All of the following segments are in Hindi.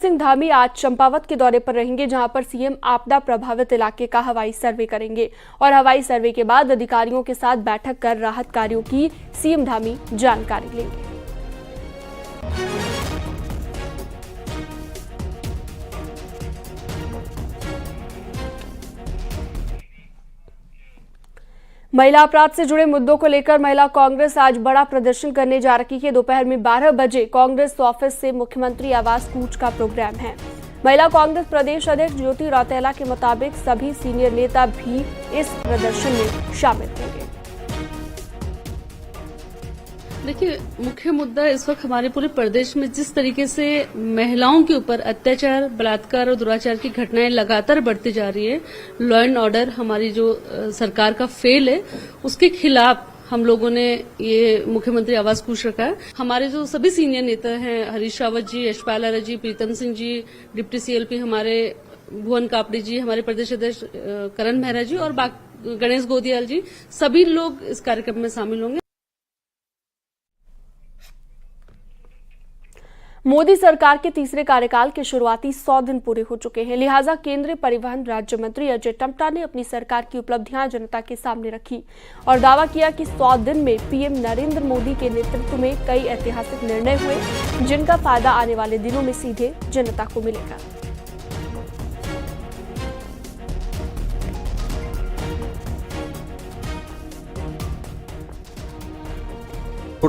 सिंह धामी आज चंपावत के दौरे पर रहेंगे, जहां पर सीएम आपदा प्रभावित इलाके का हवाई सर्वे करेंगे और हवाई सर्वे के बाद अधिकारियों के साथ बैठक कर राहत कार्यों की सीएम धामी जानकारी लेंगे। महिला अपराध से जुड़े मुद्दों को लेकर महिला कांग्रेस आज बड़ा प्रदर्शन करने जा रही है। दोपहर में 12 बजे कांग्रेस ऑफिस से मुख्यमंत्री आवास कूच का प्रोग्राम है। महिला कांग्रेस प्रदेश अध्यक्ष ज्योति रौतेला के मुताबिक सभी सीनियर नेता भी इस प्रदर्शन में शामिल होंगे। देखिए, मुख्य मुद्दा इस वक्त हमारे पूरे प्रदेश में जिस तरीके से महिलाओं के ऊपर अत्याचार, बलात्कार और दुराचार की घटनाएं लगातार बढ़ती जा रही है, लॉ एंड ऑर्डर हमारी जो सरकार का फेल है, उसके खिलाफ हम लोगों ने ये मुख्यमंत्री आवास कूच रखा है। हमारे जो सभी सीनियर नेता हैं, हरीश रावत जी, यशपाल आर्य जी, प्रीतम सिंह जी, डिप्टी सीएलपी हमारे भुवन कापड़ी जी, हमारे प्रदेश अध्यक्ष करण मेहरा जी और गणेश गोदियाल जी, सभी लोग इस कार्यक्रम में शामिल होंगे। मोदी सरकार के तीसरे कार्यकाल के शुरुआती 100 दिन पूरे हो चुके हैं, लिहाजा केंद्रीय परिवहन राज्य मंत्री अजय टम्टा ने अपनी सरकार की उपलब्धियां जनता के सामने रखी और दावा किया कि 100 दिन में पीएम नरेंद्र मोदी के नेतृत्व में कई ऐतिहासिक निर्णय हुए, जिनका फायदा आने वाले दिनों में सीधे जनता को मिलेगा।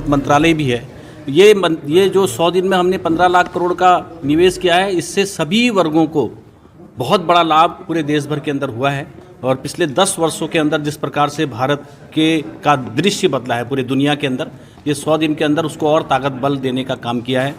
मंत्रालय भी है। ये जो 100 दिन में हमने 15 लाख करोड़ का निवेश किया है, इससे सभी वर्गों को बहुत बड़ा लाभ पूरे देश भर के अंदर हुआ है। और पिछले 10 वर्षों के अंदर जिस प्रकार से भारत का दृश्य बदला है पूरे दुनिया के अंदर, ये 100 दिन के अंदर उसको और ताकत बल देने का काम किया है।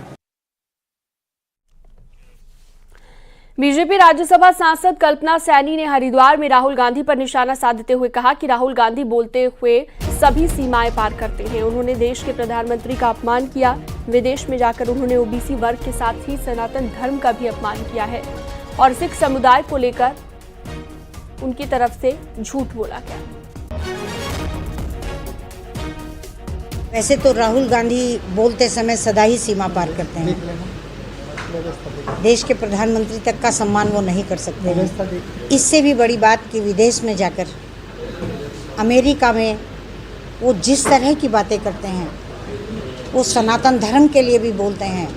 बीजेपी राज्यसभा सांसद कल्पना सैनी ने हरिद्वार में राहुल गांधी पर निशाना साधते हुए कहा कि राहुल गांधी बोलते हुए सभी सीमाएं पार करते हैं। उन्होंने देश के प्रधानमंत्री का अपमान किया। विदेश में जाकर उन्होंने ओबीसी वर्ग के साथ ही सनातन धर्म का भी अपमान किया है और सिख समुदाय को लेकर उनकी तरफ से झूठ बोला गया। वैसे तो राहुल गांधी बोलते समय सदा ही सीमा पार करते हैं। देश के प्रधानमंत्री तक का सम्मान वो नहीं कर सकते हैं। इससे भी बड़ी बात कि विदेश में जाकर अमेरिका में वो जिस तरह की बातें करते हैं, वो सनातन धर्म के लिए भी बोलते हैं।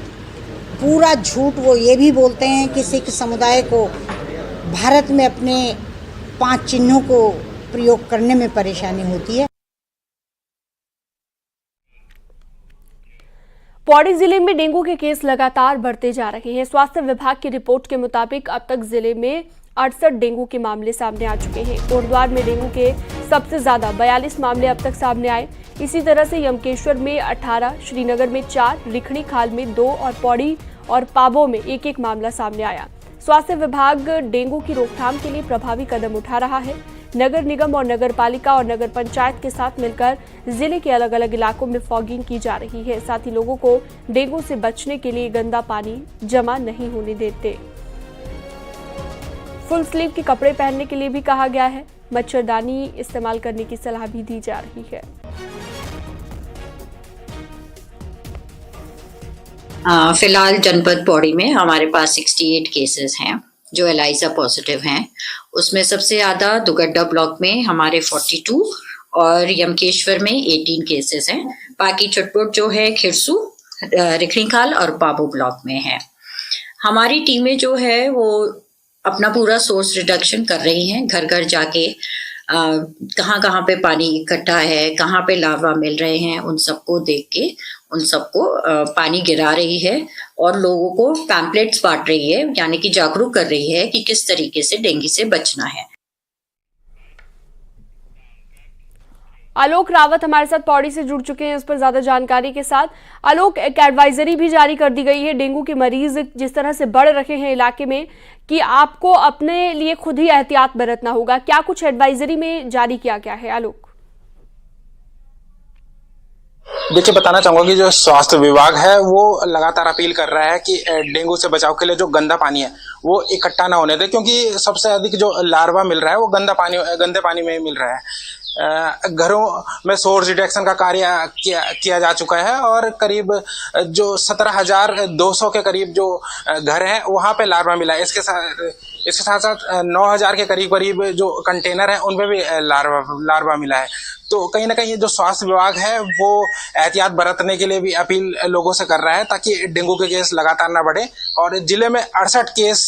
पूरा झूठ वो ये भी बोलते हैं कि सिख समुदाय को भारत में अपने 5 चिन्हों को प्रयोग करने में परेशानी होती है। पौड़ी जिले में डेंगू के केस लगातार बढ़ते जा रहे हैं। स्वास्थ्य विभाग की रिपोर्ट के मुताबिक अब तक जिले में 68 डेंगू के मामले सामने आ चुके हैं। कोटद्वार में डेंगू के सबसे ज्यादा 42 मामले अब तक सामने आए। इसी तरह से यमकेश्वर में 18, श्रीनगर में 4, रिखणी खाल में 2 और पौड़ी और पाबो में 1-1 मामला सामने आया। स्वास्थ्य विभाग डेंगू की रोकथाम के लिए प्रभावी कदम उठा रहा है। नगर निगम और नगर पालिका और नगर पंचायत के साथ मिलकर जिले के अलग अलग इलाकों में फॉगिंग की जा रही है। साथ ही लोगों को डेंगू से बचने के लिए गंदा पानी जमा नहीं होने देते। फुल स्लीव के कपड़े पहनने के लिए भी कहा गया है। मच्छरदानी इस्तेमाल करने की सलाह भी दी जा रही है। फिलहाल जनपद पौड़ी में हमारे पास 68 केसेस हैं जो एलाइजा पॉजिटिव हैं। उसमें सबसे ज्यादा दुगड्डा ब्लॉक में हमारे 42 और यमकेश्वर में 18 केसेस हैं। बाकी चुटपुट जो है खिरसू, रिखणीखाल और पाबो ब्लॉक में है। हमारी टीमें जो है वो अपना पूरा सोर्स रिडक्शन कर रही हैं, घर घर जाके कहाँ पे पानी इकट्ठा है, कहाँ पे लार्वा मिल रहे हैं, उन सबको देख के उन सबको पानी गिरा रही है और लोगों को पैम्पलेट्स बांट रही है, यानी कि जागरूक कर रही है कि किस तरीके से डेंगू से बचना है। आलोक रावत हमारे साथ पौड़ी से जुड़ चुके हैं इस पर ज्यादा जानकारी के साथ। आलोक, एक एडवाइजरी भी जारी कर दी गई है डेंगू के मरीज जिस तरह से बढ़ रहे हैं इलाके में कि आपको अपने लिए खुद ही एहतियात बरतना होगा। क्या कुछ एडवाइजरी में जारी किया गया है आलोक? देखिए, बताना चाहूंगा कि जो स्वास्थ्य विभाग है वो लगातार अपील कर रहा है कि डेंगू से बचाव के लिए जो गंदा पानी है वो इकट्ठा ना होने दे, क्योंकि सबसे अधिक जो लार्वा मिल रहा है वो गंदे पानी में मिल रहा है। घरों में सोर्स डिटेक्शन का कार्य किया जा चुका है और करीब जो 17,200 के करीब जो घर हैं वहां पे लार्वा मिला है। इसके साथ साथ 9,000 के करीब जो कंटेनर हैं उनमें भी लार्वा मिला है। तो कहीं ना कहीं जो स्वास्थ्य विभाग है वो एहतियात बरतने के लिए भी अपील लोगों से कर रहा है ताकि डेंगू के केस लगातार ना बढ़े। और जिले में 68 केस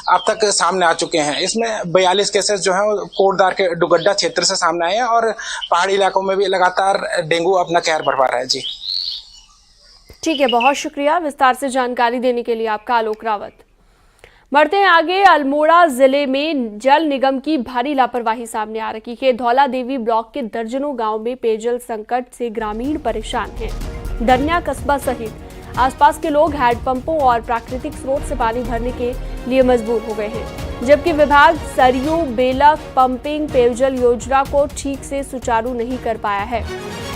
अब तक सामने आ चुके हैं। इसमें 42 केसेस जो है कोटद्वार के डुगड्डा क्षेत्र से सामने आए हैं और पहाड़ी इलाकों में भी लगातार डेंगू अपना कहर बरपा रहा है। जी ठीक है, बहुत शुक्रिया विस्तार से जानकारी देने के लिए आपका आलोक रावत। बढ़ते हैं आगे। अल्मोड़ा जिले में जल निगम की भारी लापरवाही सामने आ रही है। धौला देवी ब्लॉक के दर्जनों गांव में पेयजल संकट से ग्रामीण परेशान हैं। दनिया कस्बा सहित आसपास के लोग हैंडपंपों और प्राकृतिक स्रोत से पानी भरने के लिए मजबूर हो गए हैं, जबकि विभाग सरयू बेलक पंपिंग पेयजल योजना को ठीक से सुचारू नहीं कर पाया है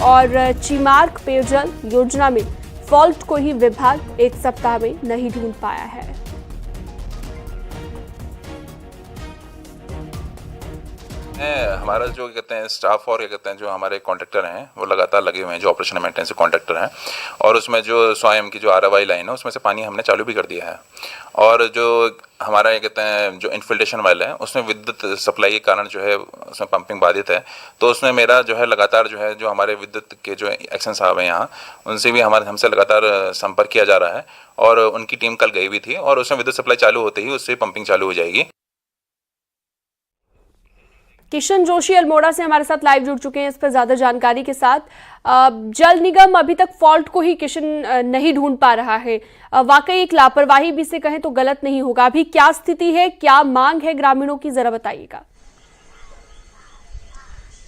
और चिमार्क पेयजल योजना में फॉल्ट को ही विभाग एक सप्ताह में नहीं ढूंढ पाया है। हमारा जो कहते हैं स्टाफ और क्या कहते हैं जो हमारे कॉन्ट्रैक्टर हैं वो लगातार लगे हुए हैं, जो ऑपरेशन मेंटेनेंस कॉन्ट्रैक्टर हैं। और उसमें जो 100 m की जो ROI लाइन है उसमें से पानी हमने चालू भी कर दिया है। और जो हमारा ये कहते हैं जो इन्फिल्ट्रेशन वाले हैं उसमें विद्युत सप्लाई के कारण जो है उसमें पंपिंग बाधित है। तो उसमें मेरा जो है लगातार जो है जो हमारे विद्युत के जो एक्शन साहब हैं यहाँ उनसे भी हमसे लगातार संपर्क किया जा रहा है और उनकी टीम कल गई भी थी और उसमें विद्युत सप्लाई चालू होते ही उससे पंपिंग चालू हो जाएगी। किशन जोशी अल्मोड़ा से हमारे साथ लाइव जुड़ चुके हैं इस पर ज्यादा जानकारी के साथ। जल निगम अभी तक फॉल्ट को ही किशन नहीं ढूंढ पा रहा है। वाकई एक लापरवाही भी से कहें तो गलत नहीं होगा। अभी क्या स्थिति है, क्या मांग है ग्रामीणों की, जरा बताइएगा।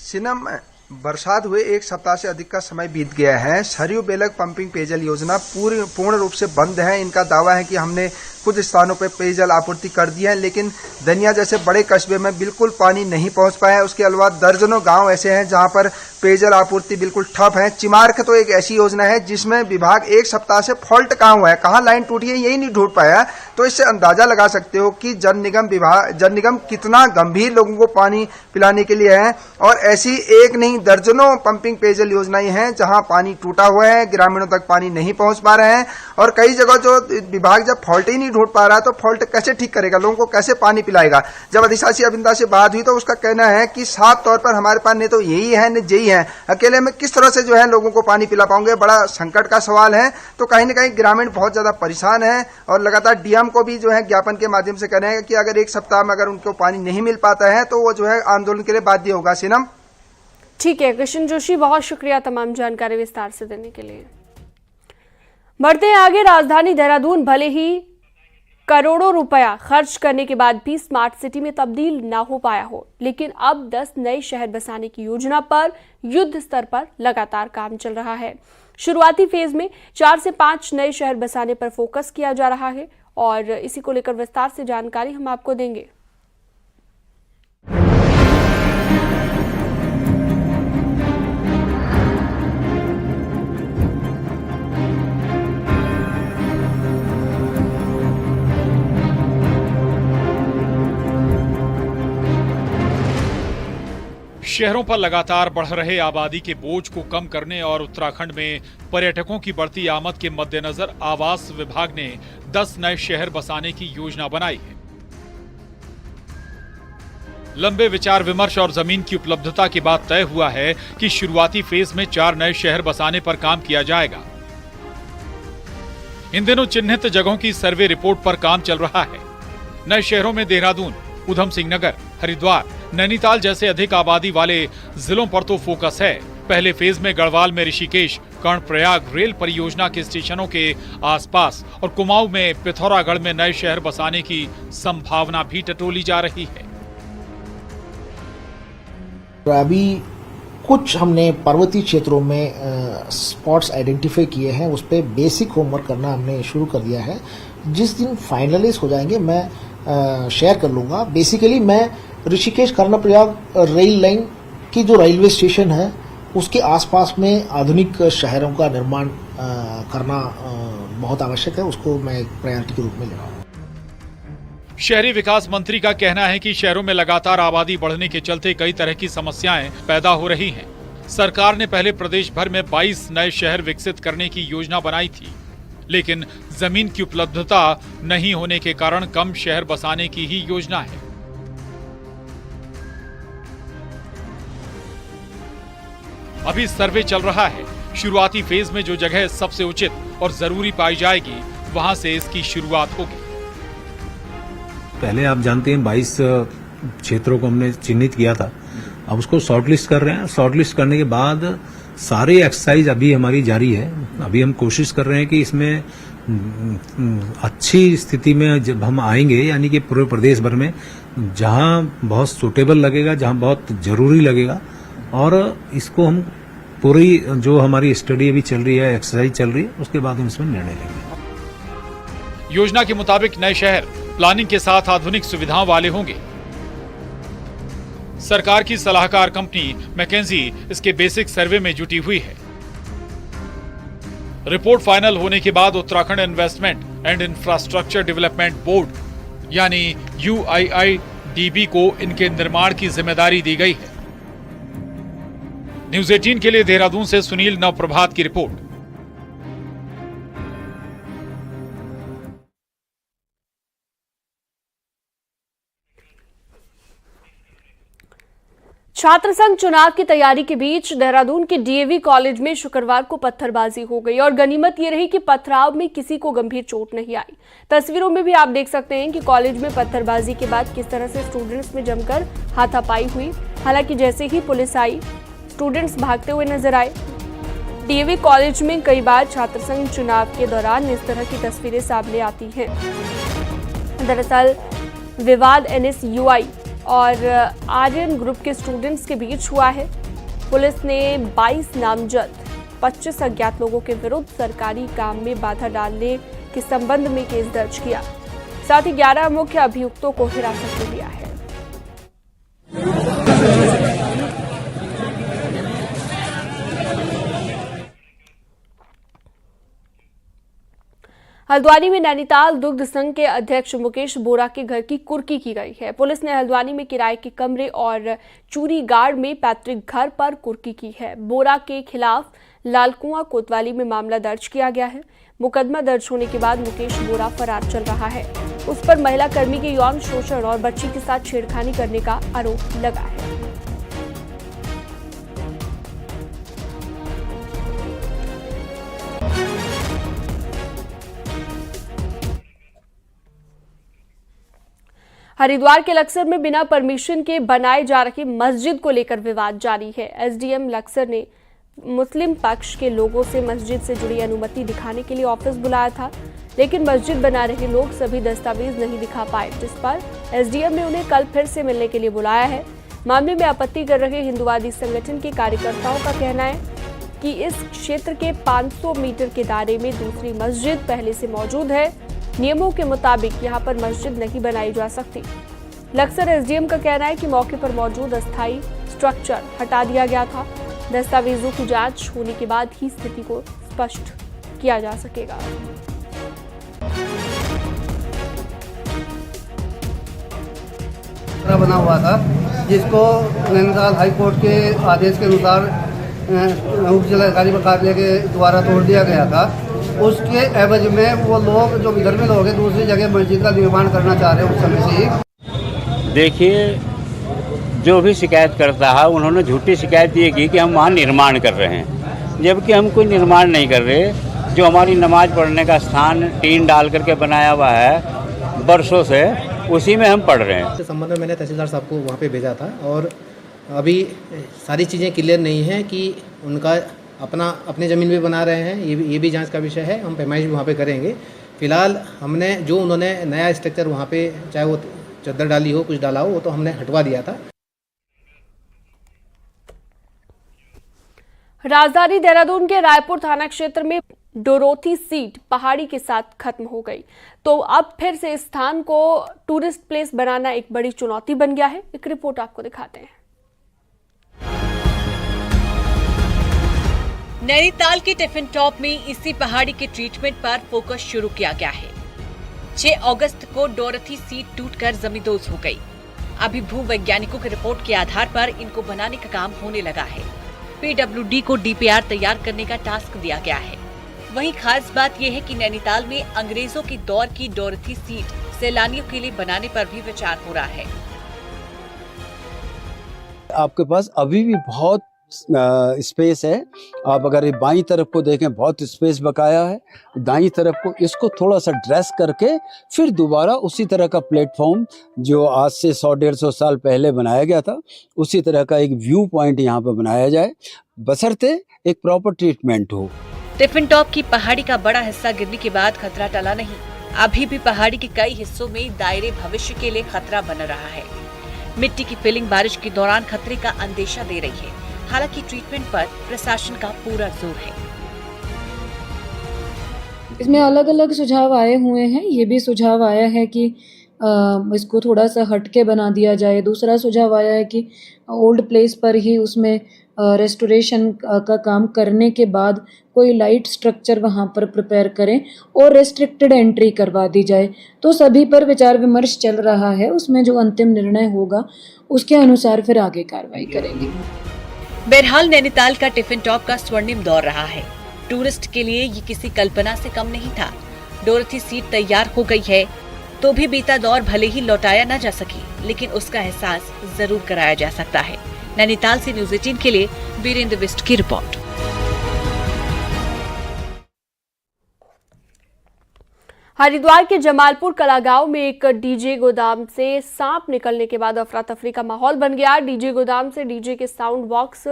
सिनम बरसात हुए 1 सप्ताह से अधिक का समय बीत गया है। सरयू बेलक पंपिंग पेयजल योजना पूर्ण रूप से बंद है। इनका दावा है कि हमने कुछ स्थानों पर पेयजल आपूर्ति कर दी है, लेकिन दनिया जैसे बड़े कस्बे में बिल्कुल पानी नहीं पहुंच पाया। उसके अलावा दर्जनों गांव ऐसे हैं जहां पर पेयजल आपूर्ति बिल्कुल ठप है। चिमार्क तो एक ऐसी योजना है जिसमें विभाग 1 सप्ताह से फॉल्ट कहाँ हुआ है, कहाँ लाइन टूटी है, यही नहीं ढूंढ पाया। तो इससे अंदाजा लगा सकते हो कि जल निगम कितना गंभीर लोगों को पानी पिलाने के लिए है। और ऐसी एक नहीं दर्जनों पंपिंग पेयजल योजनाएं हैं जहां पानी टूटा हुआ है, ग्रामीणों तक पानी नहीं पहुंच पा रहे हैं। और कई जगह जो विभाग जब फॉल्ट ही नहीं ढूंढ पा रहा है तो फॉल्ट कैसे ठीक करेगा, लोगों को कैसे पानी पिलाएगा। जब अधिशासी अभियंता से बात हुई तो उसका कहना है कि साफ तौर पर हमारे पास नहीं तो यही है न जेई है, अकेले में किस तरह से जो है लोगों को पानी पिला पाऊंगे, बड़ा संकट का सवाल है। तो कहीं न कहीं ग्रामीण बहुत ज्यादा परेशान है और लगातार डीएम को भी जो है ज्ञापन के माध्यम से कह रहे हैं कि अगर 1 सप्ताह में अगर उनको पानी नहीं मिल पाता है तो वो जो है आंदोलन के लिए बाध्य होगा। सिनम ठीक है किशन जोशी, बहुत शुक्रिया तमाम जानकारी विस्तार से देने के लिए। बढ़ते हैं आगे। राजधानी देहरादून भले ही करोड़ों रुपया खर्च करने के बाद भी स्मार्ट सिटी में तब्दील ना हो पाया हो, लेकिन अब 10 नए शहर बसाने की योजना पर युद्ध स्तर पर लगातार काम चल रहा है। शुरुआती फेज में 4 से 5 नए शहर बसाने पर फोकस किया जा रहा है और इसी को लेकर विस्तार से जानकारी हम आपको देंगे। शहरों पर लगातार बढ़ रहे आबादी के बोझ को कम करने और उत्तराखंड में पर्यटकों की बढ़ती आमद के मद्देनजर आवास विभाग ने 10 नए शहर बसाने की योजना बनाई है। लंबे विचार विमर्श और जमीन की उपलब्धता के बाद तय हुआ है कि शुरुआती फेज में 4 नए शहर बसाने पर काम किया जाएगा। इन दिनों चिन्हित जगहों की सर्वे रिपोर्ट पर काम चल रहा है। नए शहरों में देहरादून, उधम सिंह नगर, हरिद्वार, नैनीताल जैसे अधिक आबादी वाले जिलों पर तो फोकस है। पहले फेज में गढ़वाल में ऋषिकेश, कर्णप्रयाग रेल परियोजना के स्टेशनों के आसपास और कुमाऊं में पिथौरागढ़ में नए शहर बसाने की संभावना भी टटोली जा रही है। अभी कुछ हमने पर्वतीय क्षेत्रों में स्पॉट्स आइडेंटिफाई किए हैं, उस पर बेसिक होमवर्क करना हमने शुरू कर दिया है। जिस दिन फाइनलाइज हो जाएंगे मैं शेयर कर लूंगा। बेसिकली मैं ऋषिकेश कर्णप्रयाग रेल लाइन की जो रेलवे स्टेशन है उसके आसपास में आधुनिक शहरों का निर्माण करना बहुत आवश्यक है, उसको मैं प्रायोरिटी के रूप में ले रहा हूँ। शहरी विकास मंत्री का कहना है कि शहरों में लगातार आबादी बढ़ने के चलते कई तरह की समस्याएं पैदा हो रही हैं। सरकार ने पहले प्रदेश भर में 22 नए शहर विकसित करने की योजना बनाई थी, लेकिन जमीन की उपलब्धता नहीं होने के कारण कम शहर बसाने की ही योजना है। अभी सर्वे चल रहा है। शुरुआती फेज में जो जगह सबसे उचित और जरूरी पाई जाएगी, वहां से इसकी शुरुआत होगी। पहले आप जानते हैं 22 क्षेत्रों को हमने चिन्हित किया था, अब उसको शॉर्टलिस्ट कर रहे हैं। शॉर्टलिस्ट करने के बाद सारे एक्सरसाइज अभी हमारी जारी है। अभी हम कोशिश कर रहे हैं कि इसमें अच्छी स्थिति में जब हम आएंगे, यानी कि पूरे प्रदेश भर में जहां बहुत सूटेबल लगेगा, जहां बहुत जरूरी लगेगा, और इसको हम पूरी जो हमारी स्टडी अभी चल रही है, एक्सरसाइज चल रही है, उसके बाद हम इसमें निर्णय लेंगे। योजना के मुताबिक नए शहर प्लानिंग के साथ आधुनिक सुविधाओं वाले होंगे। सरकार की सलाहकार कंपनी मैकेंजी इसके बेसिक सर्वे में जुटी हुई है। रिपोर्ट फाइनल होने के बाद Uttarakhand investment and infrastructure development board यानी UIIDB को इनके निर्माण की जिम्मेदारी दी गई है। न्यूज 18 के लिए देहरादून से सुनील नवप्रभात की रिपोर्ट। छात्र संघ चुनाव की तैयारी के बीच देहरादून के DAV कॉलेज में शुक्रवार को पत्थरबाजी हो गई और गनीमत ये रही कि पथराव में किसी को गंभीर चोट नहीं आई। तस्वीरों में भी आप देख सकते हैं कि कॉलेज में पत्थरबाजी के बाद किस तरह से स्टूडेंट्स में जमकर हाथापाई हुई। हालांकि जैसे ही पुलिस आई, स्टूडेंट्स भागते हुए नजर आए। DAV कॉलेज में कई बार छात्र संघ चुनाव के दौरान इस तरह की तस्वीरें सामने आती हैं। दरअसल विवाद NSUI और आर्यन ग्रुप के स्टूडेंट्स के बीच हुआ है। पुलिस ने 22 नामजद 25 अज्ञात लोगों के विरुद्ध सरकारी काम में बाधा डालने के संबंध में केस दर्ज किया। साथ ही 11 मुख्य अभियुक्तों को हिरासत में लिया है। हल्द्वानी में नैनीताल दुग्ध संघ के अध्यक्ष मुकेश बोरा के घर की कुर्की की गई है। पुलिस ने हल्द्वानी में किराए के कमरे और चूरी गाड़ में पैतृक घर पर कुर्की की है। बोरा के खिलाफ लालकुआं कोतवाली में मामला दर्ज किया गया है। मुकदमा दर्ज होने के बाद मुकेश बोरा फरार चल रहा है। उस पर महिला कर्मी के यौन शोषण और बच्ची के साथ छेड़खानी करने का आरोप लगा है। हरिद्वार के लक्सर में बिना परमिशन के बनाए जा रही मस्जिद को लेकर विवाद जारी है। SDM लक्सर ने मुस्लिम पक्ष के लोगों से मस्जिद से जुड़ी अनुमति दिखाने के लिए ऑफिस बुलाया था, लेकिन मस्जिद बना रहे लोग सभी दस्तावेज नहीं दिखा पाए, जिस पर SDM ने उन्हें कल फिर से मिलने के लिए बुलाया है। मामले में आपत्ति कर रहे हिंदुवादी संगठन के कार्यकर्ताओं का कहना है कि इस क्षेत्र के 500 मीटर के दायरे में दूसरी मस्जिद पहले से मौजूद है। नियमों के मुताबिक यहां पर मस्जिद नहीं बनाई जा सकती। लक्सर SDM का कहना है कि मौके पर मौजूद अस्थायी स्ट्रक्चर हटा दिया गया था। दस्तावेजों की जांच होने के बाद ही स्थिति को स्पष्ट किया जा सकेगा। बना हुआ था, जिसको नैनीताल हाई कोर्ट के आदेश के अनुसार उप जिलाधिकारी कार्यालय के द्वारा तोड़ दिया गया था। उसके एवज में वो लोग जो विधर्मी लोग हैं दूसरी जगह मस्जिद का निर्माण करना चाह रहे हैं। उस समय से ही देखिए, जो भी शिकायत करता है उन्होंने झूठी शिकायत ये की कि हम वहाँ निर्माण कर रहे हैं, जबकि हम कोई निर्माण नहीं कर रहे। जो हमारी नमाज पढ़ने का स्थान टीन डाल करके बनाया हुआ है बरसों से, उसी में हम पढ़ रहे हैं। इस संबंध में मैंने तहसीलदार साहब को वहाँ पे भेजा था और अभी सारी चीज़ें क्लियर नहीं है कि उनका अपनी ज़मीन भी बना रहे हैं, ये भी जांच का विषय है। हम पैमाइश भी वहाँ पे करेंगे। फिलहाल हमने जो उन्होंने नया स्ट्रक्चर वहाँ पे, चाहे वो चद्दर डाली हो, कुछ डाला हो, वो तो हमने हटवा दिया था। राजधानी देहरादून के रायपुर थाना क्षेत्र में डोरोथी सीट पहाड़ी के साथ खत्म हो गई, तो अब फिर से इस स्थान को टूरिस्ट प्लेस बनाना एक बड़ी चुनौती बन गया है। एक रिपोर्ट आपको दिखाते हैं। नैनीताल के टिफिन टॉप में इसी पहाड़ी के ट्रीटमेंट पर फोकस शुरू किया गया है। 6 अगस्त को डोरथी सीट टूटकर जमींदोज हो गई। अभी भूवैज्ञानिकों की रिपोर्ट के आधार पर इनको बनाने का काम होने लगा है। पीडब्ल्यूडी को डीपीआर तैयार करने का टास्क दिया गया है। वहीं खास बात यह है कि नैनीताल में अंग्रेजों के दौर की डोरथी सीट सैलानियों के लिए बनाने पर भी विचार हो रहा है। आपके पास अभी भी बहुत स्पेस है। आप अगर ये बाईं तरफ को देखें, बहुत स्पेस बकाया है। दाईं तरफ को इसको थोड़ा सा ड्रेस करके फिर दोबारा उसी तरह का प्लेटफॉर्म जो आज से 100-150 साल पहले बनाया गया था, उसी तरह का एक व्यू पॉइंट यहाँ पर बनाया जाए, बशर्ते एक प्रॉपर ट्रीटमेंट हो। टिफिन टॉप की पहाड़ी का बड़ा हिस्सा गिरने के बाद खतरा टला नहीं। अभी भी पहाड़ी के कई हिस्सों में दायरे भविष्य के लिए खतरा बन रहा है। मिट्टी की फिलिंग बारिश के दौरान खतरे का अंदेशा दे रही है। हालांकि ट्रीटमेंट पर प्रशासन का पूरा जोर है। इसमें अलग अलग सुझाव आए हुए हैं। ये भी सुझाव आया है कि इसको थोड़ा सा हटके बना दिया जाए। दूसरा सुझाव आया है कि ओल्ड प्लेस पर ही उसमें रेस्टोरेशन का काम करने के बाद कोई लाइट स्ट्रक्चर वहाँ पर प्रिपेयर करें और रेस्ट्रिक्टेड एंट्री करवा दी जाए। तो सभी पर विचार विमर्श चल रहा है। उसमें जो अंतिम निर्णय होगा उसके अनुसार फिर आगे कार्रवाई करेंगे। बहरहाल नैनीताल का टिफिन टॉप का स्वर्णिम दौर रहा है। टूरिस्ट के लिए ये किसी कल्पना से कम नहीं था। डोरथी सीट तैयार हो गई है तो भी बीता दौर भले ही लौटाया न जा सके, लेकिन उसका एहसास जरूर कराया जा सकता है। नैनीताल से न्यूज़ 18 के लिए वीरेंद्र बिष्ट की रिपोर्ट। हरिद्वार के जमालपुर कला गांव में एक डीजे गोदाम से सांप निकलने के बाद अफरा तफरी का माहौल बन गया। डीजे गोदाम से डीजे के साउंड बॉक्स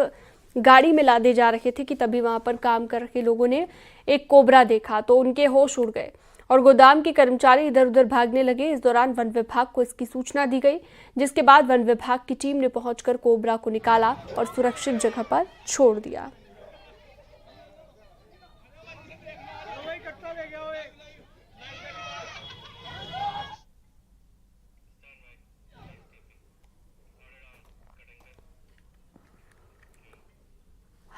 गाड़ी में लादे जा रहे थे कि तभी वहां पर काम कर रहे लोगों ने एक कोबरा देखा तो उनके होश उड़ गए और गोदाम के कर्मचारी इधर उधर भागने लगे। इस दौरान वन विभाग को इसकी सूचना दी गई, जिसके बाद वन विभाग की टीम ने पहुंचकर कोबरा को निकाला और सुरक्षित जगह पर छोड़ दिया।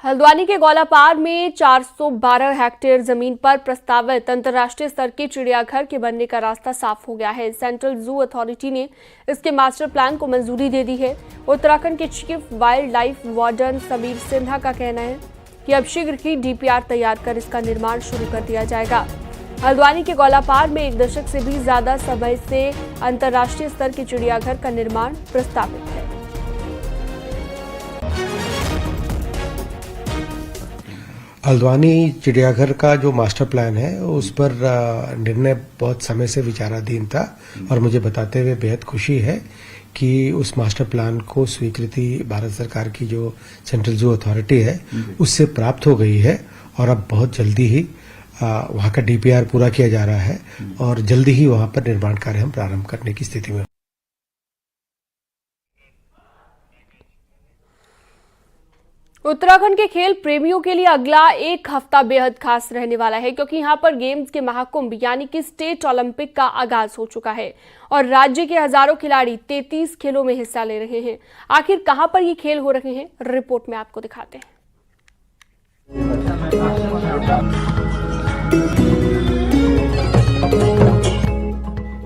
हल्द्वानी के गौलापार में 412 हेक्टेयर जमीन पर प्रस्तावित अंतर्राष्ट्रीय स्तर के चिड़ियाघर के बनने का रास्ता साफ हो गया है। सेंट्रल जू अथॉरिटी ने इसके मास्टर प्लान को मंजूरी दे दी है। उत्तराखंड के chief wild life warden Sameer Sinha का कहना है कि अब शीघ्र ही डीपीआर तैयार कर इसका निर्माण शुरू कर दिया जाएगा। हल्द्वानी के गौलापार में 1 दशक से भी ज्यादा समय से अंतर्राष्ट्रीय स्तर के चिड़ियाघर का निर्माण प्रस्तावित है। हल्द्वानी चिड़ियाघर का जो मास्टर प्लान है उस पर निर्णय बहुत समय से विचाराधीन था और मुझे बताते हुए बेहद खुशी है कि उस मास्टर प्लान को स्वीकृति भारत सरकार की जो सेंट्रल जू अथॉरिटी है उससे प्राप्त हो गई है और अब बहुत जल्दी ही वहाँ का डीपीआर पूरा किया जा रहा है और जल्दी ही वहाँ पर निर्माण कार्य हम प्रारंभ करने की स्थिति में। उत्तराखंड के खेल प्रेमियों के लिए अगला एक हफ्ता बेहद खास रहने वाला है, क्योंकि यहां पर गेम्स के महाकुंभ यानी कि स्टेट ओलंपिक का आगाज हो चुका है और राज्य के हजारों खिलाड़ी 33 खेलों में हिस्सा ले रहे हैं। आखिर कहां पर ये खेल हो रहे हैं, रिपोर्ट में आपको दिखाते हैं।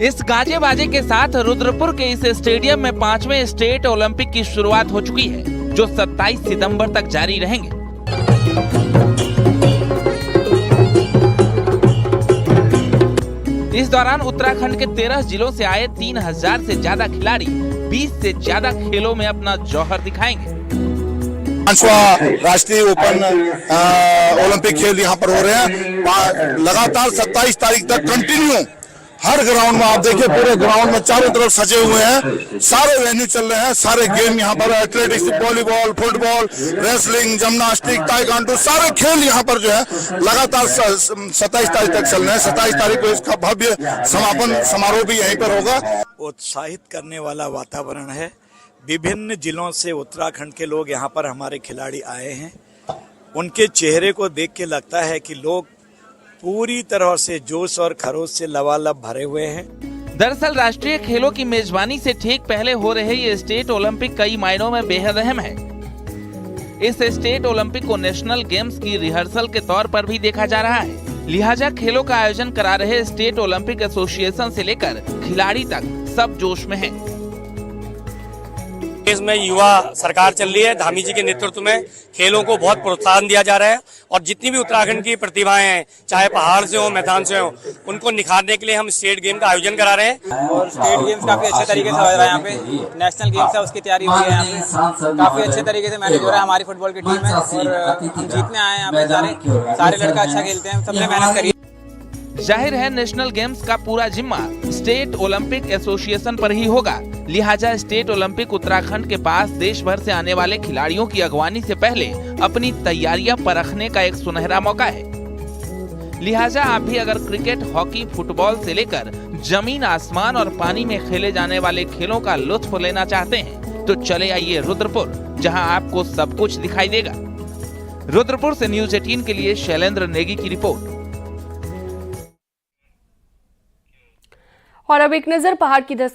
इस गाजे बाजे के साथ रुद्रपुर के इस स्टेडियम में 5वें स्टेट ओलंपिक की शुरुआत हो चुकी है, जो 27 सितंबर तक जारी रहेंगे। इस दौरान उत्तराखंड के 13 जिलों से आए 3000 से ज्यादा खिलाड़ी 20 से ज्यादा खेलों में अपना जौहर दिखाएंगे। 5वां राष्ट्रीय ओपन ओलंपिक खेल यहाँ पर हो रहे हैं। लगातार 27 तारीख तक कंटिन्यू हर ग्राउंड में आप देखिए, पूरे ग्राउंड में चारों तरफ सजे हुए हैं, सारे वेन्यू चल रहे हैं, सारे गेम यहाँ पर athletics, volleyball, football, wrestling, gymnastic, taekwondo, सारे खेल यहाँ पर जो है लगातार 27 तारीख तक चल रहे हैं। 27 तारीख को इसका भव्य समापन समारोह भी यहीं पर होगा। उत्साहित करने वाला वातावरण है। विभिन्न जिलों से उत्तराखंड के लोग यहाँ पर हमारे खिलाड़ी आए हैं। उनके चेहरे को देख के लगता है कि लोग पूरी तरह से जोश और खरोश से लबालब भरे हुए हैं। दरअसल राष्ट्रीय खेलों की मेजबानी से ठीक पहले हो रहे ये स्टेट ओलंपिक कई मायनों में बेहद अहम है। इस स्टेट ओलंपिक को नेशनल गेम्स की रिहर्सल के तौर पर भी देखा जा रहा है। लिहाजा खेलों का आयोजन करा रहे स्टेट ओलंपिक एसोसिएशन से लेकर खिलाड़ी तक सब जोश में हैं। देश में युवा सरकार चल रही है, धामी जी के नेतृत्व में खेलों को बहुत प्रोत्साहन दिया जा रहा है और जितनी भी उत्तराखंड की प्रतिभाएं हैं, चाहे पहाड़ से हो मैदान से हो, उनको निखारने के लिए हम स्टेट गेम का आयोजन करा रहे हैं। और स्टेट गेम्स काफी अच्छे तरीके से हो रहा है यहाँ पे, नेशनल गेम्स है उसकी तैयारी हुई है यहाँ पे, काफी अच्छे तरीके से मैनेज हो रहा है। हमारी फुटबॉल की टीम है और हम जीतने आए हैं यहाँ पे, सारे लड़का अच्छा खेलते हैं, सबने मेहनत करी है। जाहिर है नेशनल गेम्स का पूरा जिम्मा स्टेट ओलंपिक एसोसिएशन पर ही होगा, लिहाजा स्टेट ओलंपिक उत्तराखंड के पास देश भर से आने वाले खिलाड़ियों की अगवानी से पहले अपनी तैयारियां परखने का एक सुनहरा मौका है। लिहाजा आप भी अगर क्रिकेट, हॉकी, फुटबॉल से लेकर जमीन, आसमान और पानी में खेले जाने वाले खेलों का लुत्फ लेना चाहते हैं तो चले आइए रुद्रपुर, जहां आपको सब कुछ दिखाई देगा। रुद्रपुर से न्यूज 18 के लिए शैलेंद्र नेगी की रिपोर्ट। और अब एक नजर पहाड़ की